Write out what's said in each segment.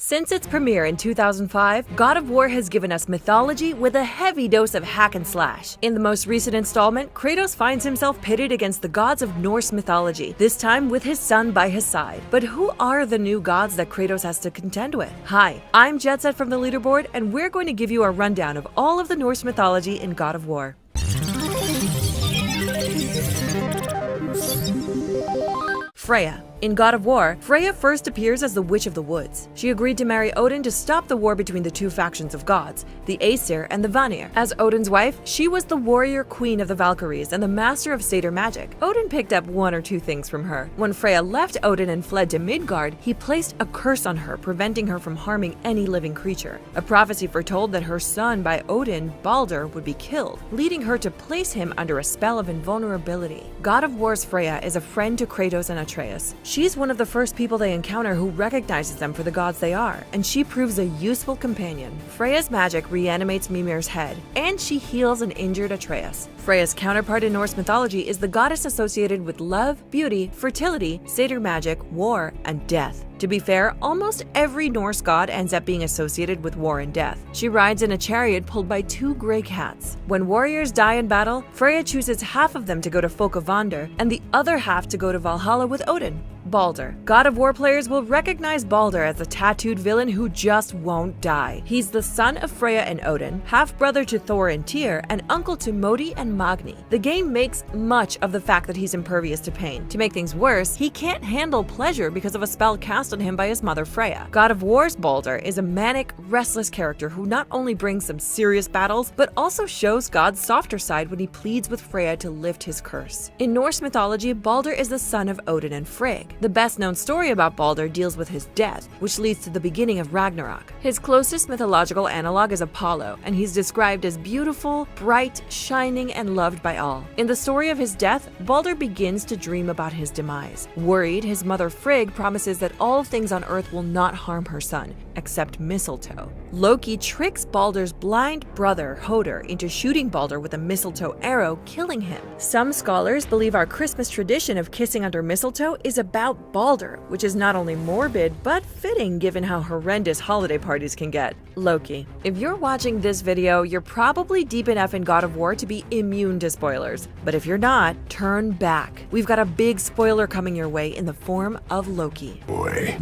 Since its premiere in 2005, God of War has given us mythology with a heavy dose of hack and slash. In the most recent installment, Kratos finds himself pitted against the gods of Norse mythology, this time with his son by his side. But who are the new gods that Kratos has to contend with? Hi, I'm Jetset from the leaderboard, and we're going to give you a rundown of all of the Norse mythology in God of War. Freya. In God of War, Freya first appears as the Witch of the Woods. She agreed to marry Odin to stop the war between the two factions of gods, the Aesir and the Vanir. As Odin's wife, she was the warrior queen of the Valkyries and the master of satyr magic. Odin picked up one or two things from her. When Freya left Odin and fled to Midgard, he placed a curse on her, preventing her from harming any living creature. A prophecy foretold that her son by Odin, Balder, would be killed, leading her to place him under a spell of invulnerability. God of War's Freya is a friend to Kratos and Atreus. She's one of the first people they encounter who recognizes them for the gods they are, and she proves a useful companion. Freya's magic reanimates Mimir's head, and she heals an injured Atreus. Freya's counterpart in Norse mythology is the goddess associated with love, beauty, fertility, satyr magic, war, and death. To be fair, almost every Norse god ends up being associated with war and death. She rides in a chariot pulled by two gray cats. When warriors die in battle, Freya chooses half of them to go to Folkavander and the other half to go to Valhalla with Odin. Balder. God of War players will recognize Balder as a tattooed villain who just won't die. He's the son of Freya and Odin, half-brother to Thor and Tyr, and uncle to Modi and Magni. The game makes much of the fact that he's impervious to pain. To make things worse, he can't handle pleasure because of a spell cast on him by his mother Freya. God of War's Balder is a manic, restless character who not only brings some serious battles, but also shows God's softer side when he pleads with Freya to lift his curse. In Norse mythology, Balder is the son of Odin and Frigg. The best-known story about Balder deals with his death, which leads to the beginning of Ragnarok. His closest mythological analog is Apollo, and he's described as beautiful, bright, shining, and loved by all. In the story of his death, Balder begins to dream about his demise. Worried, his mother Frigg promises that all things on Earth will not harm her son, except mistletoe. Loki tricks Balder's blind brother, Hoder, into shooting Balder with a mistletoe arrow, killing him. Some scholars believe our Christmas tradition of kissing under mistletoe is about Balder, which is not only morbid, but fitting given how horrendous holiday parties can get. Loki. If you're watching this video, you're probably deep enough in God of War to be immune to spoilers. But if you're not, turn back. We've got a big spoiler coming your way in the form of Loki. Boy.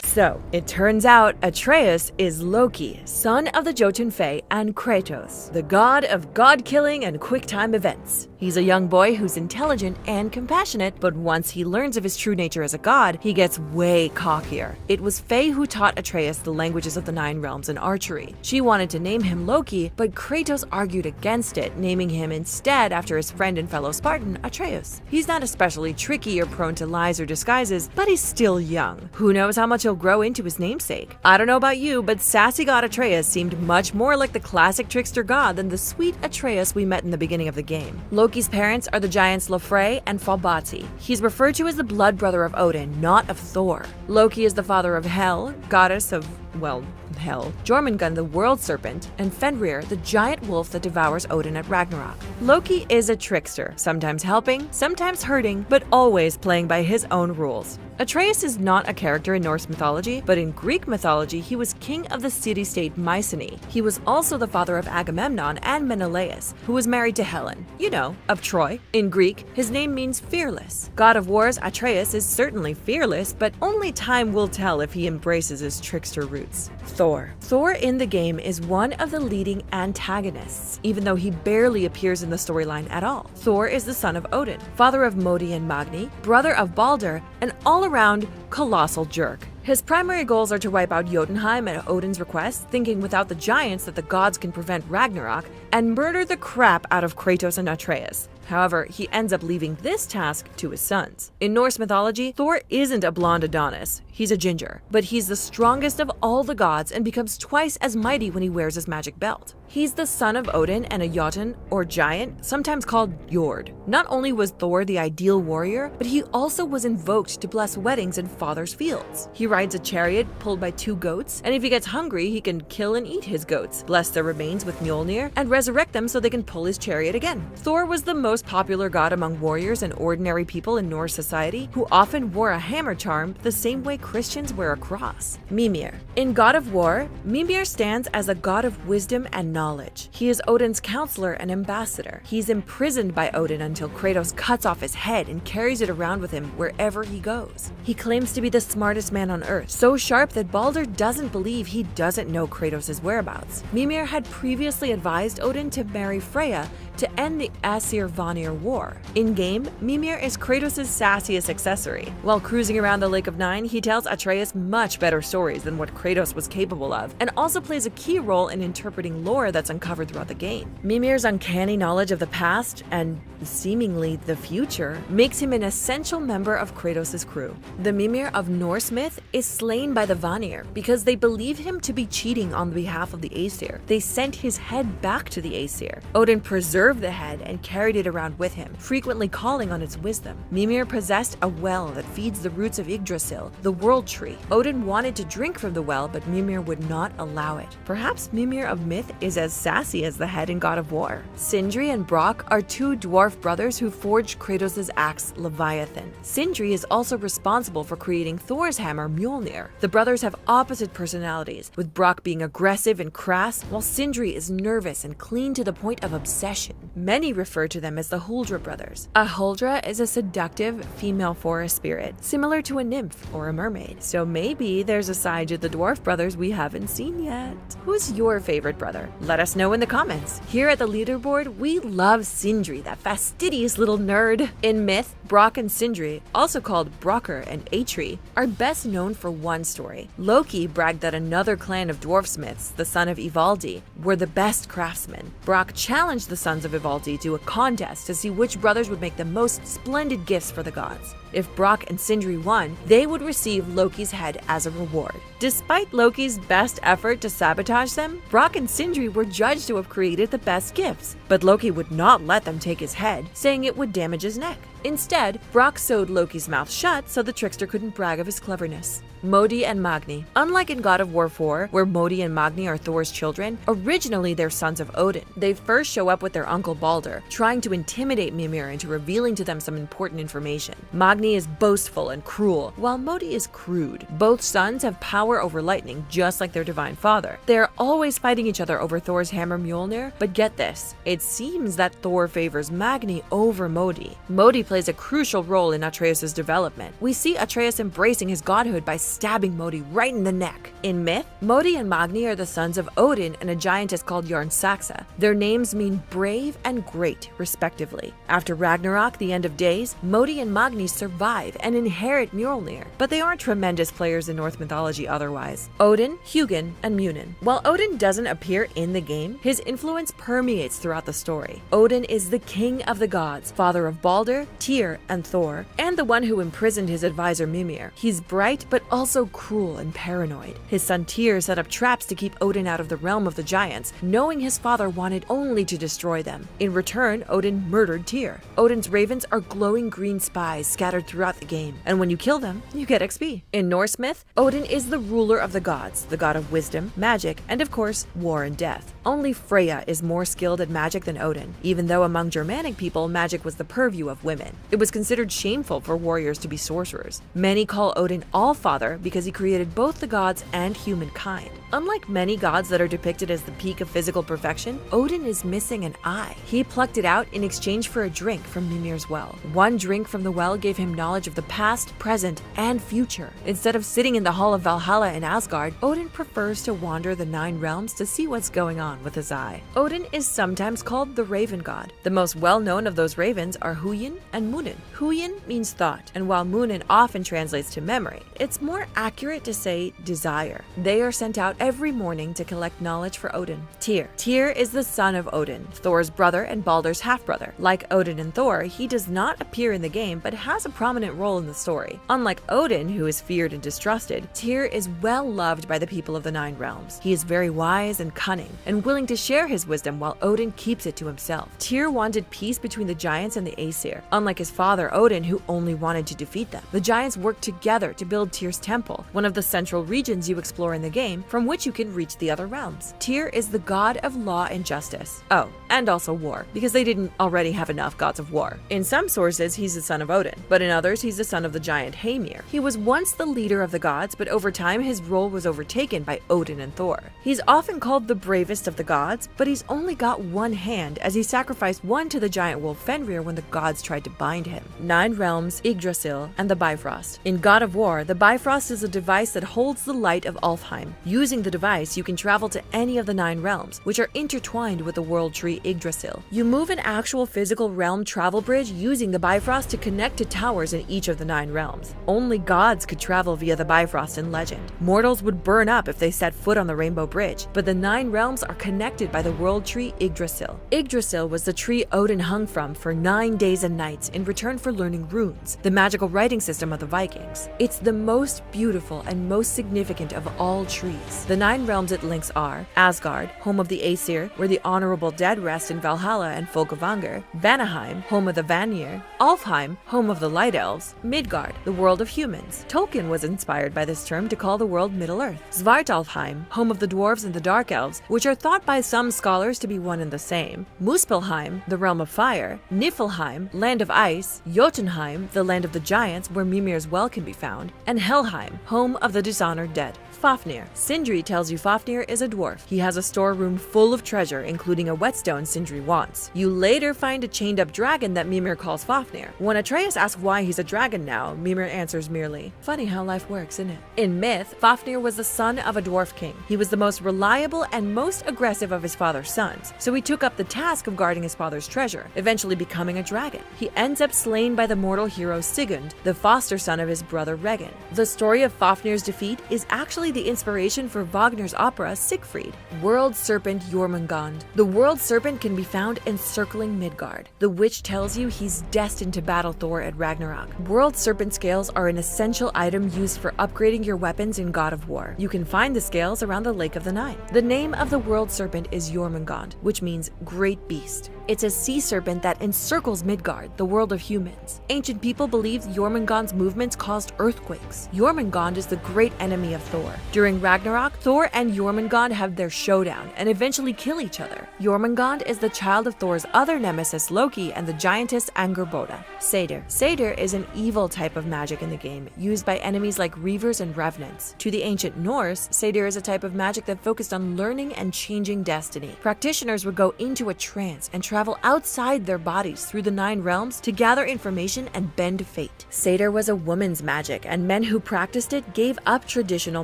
So, it turns out Atreus is Loki, son of the Jotun Fae and Kratos, the god of god-killing and quick-time events. He's a young boy who's intelligent and compassionate, but once he learns of his true nature as a god, he gets way cockier. It was Faye who taught Atreus the languages of the Nine Realms and archery. She wanted to name him Loki, but Kratos argued against it, naming him instead after his friend and fellow Spartan, Atreus. He's not especially tricky or prone to lies or disguises, but he's still young. Who knows how much he'll grow into his namesake? I don't know about you, but sassy god Atreus seemed much more like the classic trickster god than the sweet Atreus we met in the beginning of the game. Loki's parents are the giants Lofrey and Falbati. He's referred to as the blood brother of Odin, not of Thor. Loki is the father of Hel, goddess of, well, hell, Jormungand the world serpent, and Fenrir, the giant wolf that devours Odin at Ragnarok. Loki is a trickster, sometimes helping, sometimes hurting, but always playing by his own rules. Atreus is not a character in Norse mythology, but in Greek mythology he was king of the city-state Mycenae. He was also the father of Agamemnon and Menelaus, who was married to Helen, you know, of Troy. In Greek, his name means fearless. God of War's Atreus is certainly fearless, but only time will tell if he embraces his trickster roots. Thor. Thor in the game is one of the leading antagonists, even though he barely appears in the storyline at all. Thor is the son of Odin, father of Modi and Magni, brother of Balder, and all-around colossal jerk. His primary goals are to wipe out Jotunheim at Odin's request, thinking without the giants that the gods can prevent Ragnarok, and murder the crap out of Kratos and Atreus. However, he ends up leaving this task to his sons. In Norse mythology, Thor isn't a blonde Adonis. He's a ginger, but he's the strongest of all the gods and becomes twice as mighty when he wears his magic belt. He's the son of Odin and a Jotun, or giant, sometimes called Jord. Not only was Thor the ideal warrior, but he also was invoked to bless weddings in father's fields. He rides a chariot pulled by 2 goats, and if he gets hungry, he can kill and eat his goats, bless their remains with Mjolnir, and resurrect them so they can pull his chariot again. Thor was the most popular god among warriors and ordinary people in Norse society, who often wore a hammer charm the same way Christians wear a cross. Mimir. In God of War, Mimir stands as a god of wisdom and knowledge. He is Odin's counselor and ambassador. He's imprisoned by Odin until Kratos cuts off his head and carries it around with him wherever he goes. He claims to be the smartest man on Earth, so sharp that Baldur doesn't believe he doesn't know Kratos' whereabouts. Mimir had previously advised Odin to marry Freya to end the Aesir-Vanir War. In-game, Mimir is Kratos' sassiest accessory. While cruising around the Lake of Nine, he tells Atreus much better stories than what Kratos was capable of, and also plays a key role in interpreting lore that's uncovered throughout the game. Mimir's uncanny knowledge of the past, and seemingly the future, makes him an essential member of Kratos' crew. The Mimir of Norse myth is slain by the Vanir because they believe him to be cheating on behalf of the Aesir. They sent his head back to the Aesir. Odin preserved the head and carried it around with him, frequently calling on its wisdom. Mimir possessed a well that feeds the roots of Yggdrasil, the world tree. Odin wanted to drink from the well, but Mimir would not allow it. Perhaps Mimir of myth is as sassy as the head in God of War. Sindri and Brock are 2 dwarf brothers who forged Kratos' axe Leviathan. Sindri is also responsible for creating Thor's hammer Mjolnir. The brothers have opposite personalities, with Brock being aggressive and crass, while Sindri is nervous and clean to the point of obsession. Many refer to them as the Huldra brothers. A Huldra is a seductive female forest spirit, similar to a nymph or a mermaid. So maybe there's a side to the dwarf brothers we haven't seen yet. Who's your favorite brother? Let us know in the comments. Here at the leaderboard, we love Sindri, that fastidious little nerd. In myth, Brock and Sindri, also called Brokkr and Atri, are best known for one story. Loki bragged that another clan of dwarfsmiths, the son of Ivaldi, were the best craftsmen. Brock challenged the sons of Ivaldi to a contest to see which brothers would make the most splendid gifts for the gods. If Brock and Sindri won, they would receive Loki's head as a reward. Despite Loki's best effort to sabotage them, Brock and Sindri were judged to have created the best gifts, but Loki would not let them take his head, saying it would damage his neck. Instead, Brock sewed Loki's mouth shut so the trickster couldn't brag of his cleverness. Modi and Magni. Unlike in God of War 4, where Modi and Magni are Thor's children, originally they're sons of Odin. They first show up with their uncle Baldur, trying to intimidate Mimir into revealing to them some important information. Magni is boastful and cruel, while Modi is crude. Both sons have power over lightning, just like their divine father. They're always fighting each other over Thor's hammer Mjolnir, but get this, it seems that Thor favors Magni over Modi. Modi plays a crucial role in Atreus' development. We see Atreus embracing his godhood by stabbing Modi right in the neck. In myth, Modi and Magni are the sons of Odin and a giantess called Jarnsaxa. Their names mean brave and great, respectively. After Ragnarok, the end of days, Modi and Magni survive and inherit Mjolnir, but they aren't tremendous players in Norse mythology otherwise. Odin, Hugin, and Munin. While Odin doesn't appear in the game, his influence permeates throughout the story. Odin is the king of the gods, father of Baldur, Tyr, and Thor, and the one who imprisoned his advisor Mimir. He's bright, but also cruel and paranoid. His son Tyr set up traps to keep Odin out of the realm of the giants, knowing his father wanted only to destroy them. In return, Odin murdered Tyr. Odin's ravens are glowing green spies scattered throughout the game, and when you kill them, you get XP. In Norse myth, Odin is the ruler of the gods, the god of wisdom, magic, and of course, war and death. Only Freya is more skilled at magic than Odin, even though among Germanic people, magic was the purview of women. It was considered shameful for warriors to be sorcerers. Many call Odin Allfather because he created both the gods and humankind. Unlike many gods that are depicted as the peak of physical perfection, Odin is missing an eye. He plucked it out in exchange for a drink from Mimir's well. One drink from the well gave him knowledge of the past, present, and future. Instead of sitting in the Hall of Valhalla in Asgard, Odin prefers to wander the 9 realms to see what's going on with his eye. Odin is sometimes called the Raven God. The most well-known of those ravens are Hugin and Munin. Hugin means thought, and while Munin often translates to memory, it's more more accurate to say desire. They are sent out every morning to collect knowledge for Odin. Tyr. Tyr is the son of Odin, Thor's brother and Baldur's half-brother. Like Odin and Thor, he does not appear in the game but has a prominent role in the story. Unlike Odin, who is feared and distrusted, Tyr is well loved by the people of the Nine Realms. He is very wise and cunning, and willing to share his wisdom while Odin keeps it to himself. Tyr wanted peace between the giants and the Aesir. Unlike his father Odin, who only wanted to defeat them, the giants worked together to build Tyr's temple, one of the central regions you explore in the game, from which you can reach the other realms. Tyr is the god of law and justice. Oh, and also war, because they didn't already have enough gods of war. In some sources, he's the son of Odin, but in others, he's the son of the giant Hamir. He was once the leader of the gods, but over time, his role was overtaken by Odin and Thor. He's often called the bravest of the gods, but he's only got one hand, as he sacrificed one to the giant wolf Fenrir when the gods tried to bind him. Nine Realms, Yggdrasil, and the Bifrost. In God of War, the Bifrost is a device that holds the light of Alfheim. Using the device, you can travel to any of the Nine Realms, which are intertwined with the world tree Yggdrasil. You move an actual physical realm travel bridge using the Bifrost to connect to towers in each of the Nine Realms. Only gods could travel via the Bifrost in legend. Mortals would burn up if they set foot on the Rainbow Bridge, but the Nine Realms are connected by the world tree Yggdrasil. Yggdrasil was the tree Odin hung from for 9 days and nights in return for learning runes, the magical writing system of the Vikings. It's the most beautiful and most significant of all trees. The Nine Realms it links are Asgard, home of the Aesir, where the honorable dead rest in Valhalla and Folkavanger; Vanaheim, home of the Vanir; Alfheim, home of the Light Elves; Midgard, the world of humans. Tolkien was inspired by this term to call the world Middle-earth. Svartalfheim, home of the dwarves and the dark elves, which are thought by some scholars to be one and the same; Muspelheim, the realm of fire; Niflheim, land of ice; Jotunheim, the land of the giants where Mimir's well can be found; and Helheim, home of the dishonored dead. Fafnir. Sindri tells you Fafnir is a dwarf. He has a storeroom full of treasure, including a whetstone Sindri wants. You later find a chained-up dragon that Mimir calls Fafnir. When Atreus asks why he's a dragon now, Mimir answers merely, "Funny how life works, isn't it?" In myth, Fafnir was the son of a dwarf king. He was the most reliable and most aggressive of his father's sons, so he took up the task of guarding his father's treasure, eventually becoming a dragon. He ends up slain by the mortal hero Sigurd, the foster son of his brother Regin. The story of Fafnir's defeat is actually the inspiration for Wagner's opera Siegfried. World Serpent Jormungand. The World Serpent can be found encircling Midgard. The witch tells you he's destined to battle Thor at Ragnarok. World Serpent scales are an essential item used for upgrading your weapons in God of War. You can find the scales around the Lake of the Nine. The name of the World Serpent is Jormungand, which means Great Beast. It's a sea serpent that encircles Midgard, the world of humans. Ancient people believed Jormungand's movements caused earthquakes. Jormungand is the great enemy of Thor. During Ragnarok, Thor and Jormungand have their showdown and eventually kill each other. Jormungand is the child of Thor's other nemesis Loki and the giantess Angerboda. Satyr. Satyr is an evil type of magic in the game, used by enemies like Reavers and Revenants. To the ancient Norse, Satyr is a type of magic that focused on learning and changing destiny. Practitioners would go into a trance and travel outside their bodies through the Nine Realms to gather information and bend fate. Satyr was a woman's magic, and men who practiced it gave up traditional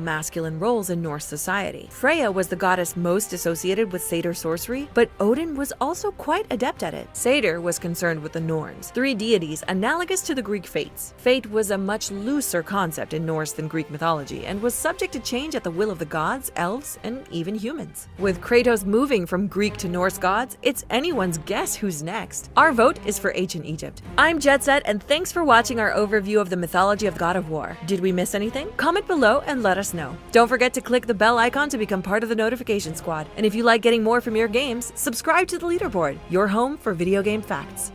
masculine roles in Norse society. Freya was the goddess most associated with Satyr sorcery, but Odin was also quite adept at it. Satyr was concerned with the Norns, 3 deities analogous to the Greek fates. Fate was a much looser concept in Norse than Greek mythology, and was subject to change at the will of the gods, elves, and even humans. With Kratos moving from Greek to Norse gods, it's anyone's guess who's next. Our vote is for ancient Egypt. I'm Jetset, and thanks for watching our overview of the mythology of God of War. Did we miss anything? Comment below and let us know. Don't forget to click the bell icon to become part of the notification squad. And if you like getting more from your games, subscribe to the leaderboard, your home for video game facts.